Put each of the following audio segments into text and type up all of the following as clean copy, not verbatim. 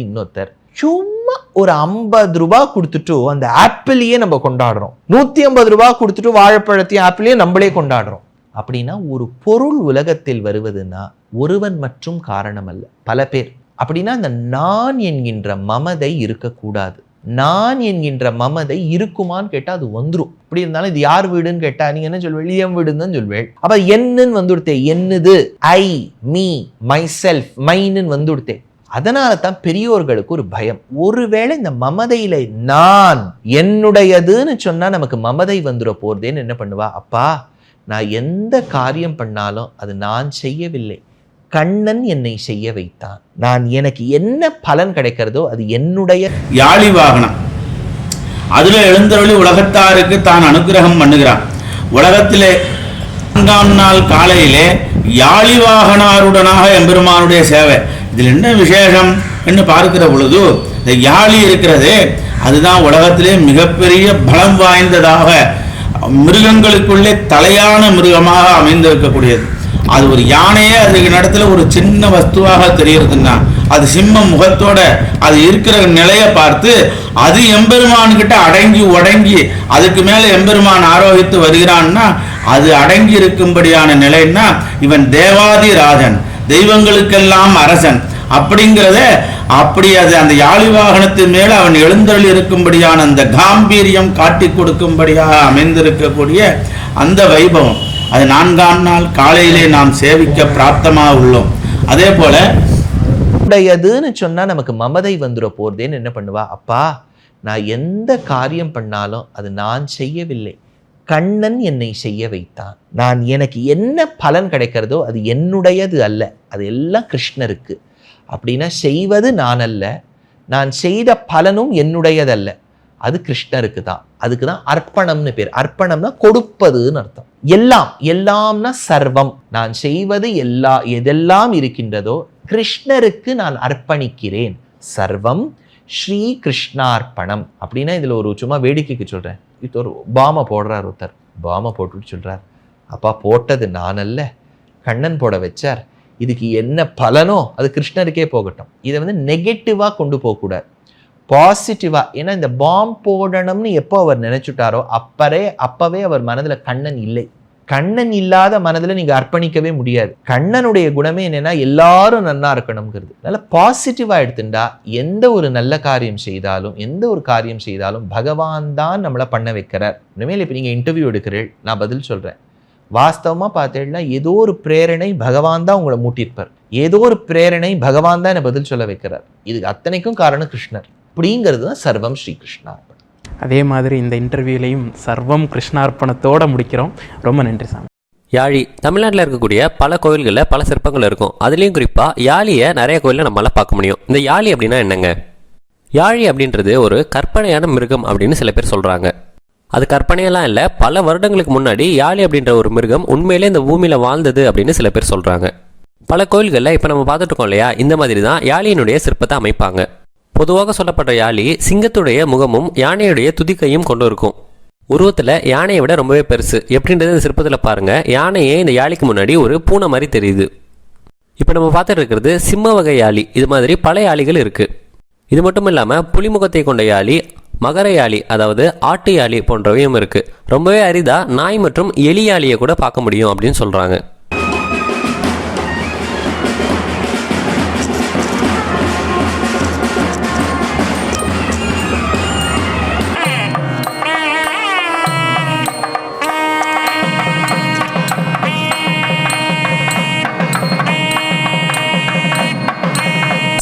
இன்னொருத்தர் சும்மா ஒரு 50 ரூபாய் கொடுத்துட்டு அந்த ஆப்பிளையே நம்ம கொண்டாடுறோம். 150 ரூபாய் கொடுத்துட்டு வாழைப்பழத்தையும் ஆப்பிளையும் நம்மளே கொண்டாடுறோம். அப்படின்னா ஒரு பொருள் உலகத்தில் வருவதுன்னா ஒருவன் மற்றும் காரணம் அல்ல, பல பேர். அப்படின்னா அந்த நான் என்கின்ற மமதை இருக்கக்கூடாது. நான் என்கின்ற மமதை இருக்குமான்னு கேட்டா அது வந்துடும். அப்படி இருந்தாலும் இது யார் வீடுன்னு கேட்டா நீங்க என்ன சொல்வேள்? என் வீடுன்னு தான் சொல்வேள். அப்ப என்னன்னு வந்துடுத்தே, என்னது, ஐ, மீ, மை செல்ஃப், மைன்னு வந்துடுத்தே. அதனால தான் பெரியோர்களுக்கு ஒரு பயம். ஒருவேளை இந்த மமதையில நான் என்னுடையதுன்னு சொன்னா நமக்கு மமதை வந்துட போறதேன்னு என்ன பண்ணுவா, அப்பா நான் எந்த காரியம் பண்ணாலும் அது நான் செய்யவில்லை, கண்ணன் என்னை செய்ய வைத்தான், நான் எனக்கு என்ன பலன் கிடைக்கிறதோ அது என்னுடைய. யாழி வாகனம் அதுல எழுந்தருளி உலகத்தாருக்கு தான் அனுகிரகம் பண்ணுகிறான். உலகத்திலே 4ஆம் நாள் காலையிலே யாழி வாகனாருடனாக எம்பெருமானுடைய சேவை. இதில் என்ன விசேஷம் என்று பார்க்கிற பொழுது இந்த யாழி இருக்கிறது அதுதான் உலகத்திலே மிகப்பெரிய பலம் வாய்ந்ததாக மிருகங்களுக்குள்ளே தலையான மிருகமாக அமைந்திருக்கக்கூடியது. அது ஒரு யானையே அதுக்கு இடத்துல ஒரு சின்ன வஸ்துவாக தெரியுதுன்னா அது சிம்ம முகத்தோட அது இருக்கிற நிலையை பார்த்து அது எம்பெருமான்கிட்ட அடங்கி உடங்கி அதுக்கு மேல எம்பெருமான் ஆரோகித்து வருகிறான்னா அது அடங்கி இருக்கும்படியான நிலைன்னா இவன் தேவாதி ராஜன், தெய்வங்களுக்கெல்லாம் அரசன் அப்படிங்கிறத அப்படி அது அந்த யாழி வாகனத்தின் மேல அவன் எழுந்தருளி இருக்கும்படியான அந்த காம்பீரியம் காட்டி கொடுக்கும்படியாக அமைந்திருக்கக்கூடிய அந்த வைபவம் அது 4ஆம் நாள் காலையிலே நாம் சேவிக்க பிராப்தமாக உள்ளோம். அதே போல உடையதுன்னு சொன்னா நமக்கு மமதை வந்துட போறதேன்னு என்ன பண்ணுவா, அப்பா நான் எந்த காரியம் பண்ணாலும் அது நான் செய்யவில்லை, கண்ணன் என்னை செய்ய வைத்தான், நான் எனக்கு என்ன பலன் கிடைக்கிறதோ அது என்னுடையது அல்ல, அது எல்லாம் கிருஷ்ணருக்கு. அப்படின்னா செய்வது நான் அல்ல, நான் செய்த பலனும் என்னுடையதல்ல, அது கிருஷ்ணருக்கு தான். அதுக்கு தான் அர்ப்பணம்னு பேர். அர்ப்பணம்னா கொடுப்பதுன்னு அர்த்தம். எல்லாம், எல்லாம்னா சர்வம். நான் செய்வது எதெல்லாம் இருக்கின்றதோ கிருஷ்ணருக்கு நான் அர்ப்பணிக்கிறேன். சர்வம் ஸ்ரீ கிருஷ்ணார்ப்பணம். அப்படின்னா இதுல ஒரு சும்மா வேடிக்கைக்கு சொல்றேன். இது ஒரு பாமை போடுறார் ஒருத்தர். பாமை போட்டுட்டு சொல்றார், அப்பா போட்டது நான் அல்ல, கண்ணன் போட வச்சார், இதுக்கு என்ன பலனோ அது கிருஷ்ணருக்கே போகட்டும். இதை நெகட்டிவா கொண்டு போகக்கூடாது, பாசிட்டிவா. ஏன்னா இந்த பாம் போடணும்னு எப்போ அவர் நினைச்சுட்டாரோ அப்பவே அவர் மனதுல கண்ணன் இல்லை. கண்ணன் இல்லாத மனதுல நீங்க அர்ப்பணிக்கவே முடியாது. கண்ணனுடைய குணமே என்னன்னா எல்லாரும் நன்னா இருக்கணும்ங்கிறது. அதனால பாசிட்டிவா எடுத்துட்டா எந்த ஒரு நல்ல காரியம் செய்தாலும் பகவான் தான் நம்மளை பண்ண வைக்கிறார். இனிமேல் இப்ப நீங்க இன்டர்வியூ எடுக்கிறீர்கள், நான் பதில் சொல்றேன். வாஸ்தவமா பார்த்தேன்னா ஏதோ ஒரு பிரேரணை பகவான் தான் உங்களை மூட்டியிருப்பார். ஏதோ ஒரு பிரேரணை பகவான் தான் என்ன பதில் சொல்ல வைக்கிறார். இதுக்கு அத்தனைக்கும் காரணம் கிருஷ்ணர். அப்படிங்கிறது தான் சர்வம் ஸ்ரீ கிருஷ்ணார்ப்பணம். அதே மாதிரி இந்த இன்டர்வியூலையும் சர்வம் கிருஷ்ணார்ப்பணத்தோடு முடிக்கிறோம். ரொம்ப நன்றி சாமி. யாழி தமிழ்நாட்டில் இருக்கக்கூடிய பல கோயில்களில் பல சிற்பங்கள் இருக்கும். அதுலேயும் குறிப்பாக யாழியை நிறைய கோயிலில் நம்மளால் பார்க்க முடியும். இந்த யாழி அப்படின்னா என்னங்க? யாழி அப்படின்றது ஒரு கற்பனையான மிருகம் அப்படின்னு சில பேர் சொல்கிறாங்க. அது கற்பனையெல்லாம் இல்லை, பல வருடங்களுக்கு முன்னாடி யாழி அப்படின்ற ஒரு மிருகம் உண்மையிலே இந்த பூமியில் வாழ்ந்தது அப்படின்னு சில பேர் சொல்கிறாங்க. பல கோயில்களில் இப்போ நம்ம பார்த்துட்டு இருக்கோம் இல்லையா, இந்த மாதிரி தான் யாழியினுடைய சிற்பத்தை அமைப்பாங்க. பொதுவாக சொல்லப்பட்ட யாழி சிங்கத்துடைய முகமும் யானையுடைய துதிக்கையும் கொண்டு இருக்கும். உருவத்தில் யானையை விட ரொம்பவே பெருசு. எப்படின்றது இந்த சிற்பத்தில் பாருங்கள், யானையே இந்த யாழிக்கு முன்னாடி ஒரு பூனை மாதிரி தெரியுது. இப்போ நம்ம பார்த்துட்டு இருக்கிறது சிம்ம வகை யாழி. இது மாதிரி பல யாழிகள் இருக்குது. இது மட்டும் இல்லாமல் புலிமுகத்தை கொண்ட யாழி, மகர யாழி அதாவது ஆட்டு யாழி போன்றவையும் இருக்குது. ரொம்பவே அரிதாக நாய் மற்றும் எலி யாழியை கூட பார்க்க முடியும் அப்படின்னு சொல்கிறாங்க.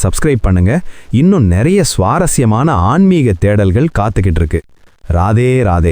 சப்ஸ்கிரைப் பண்ணுங்க. இன்னும் நிறைய சுவாரஸ்யமான ஆன்மீக தேடல்கள் காத்துக்கிட்டு இருக்கு. ராதே ராதே.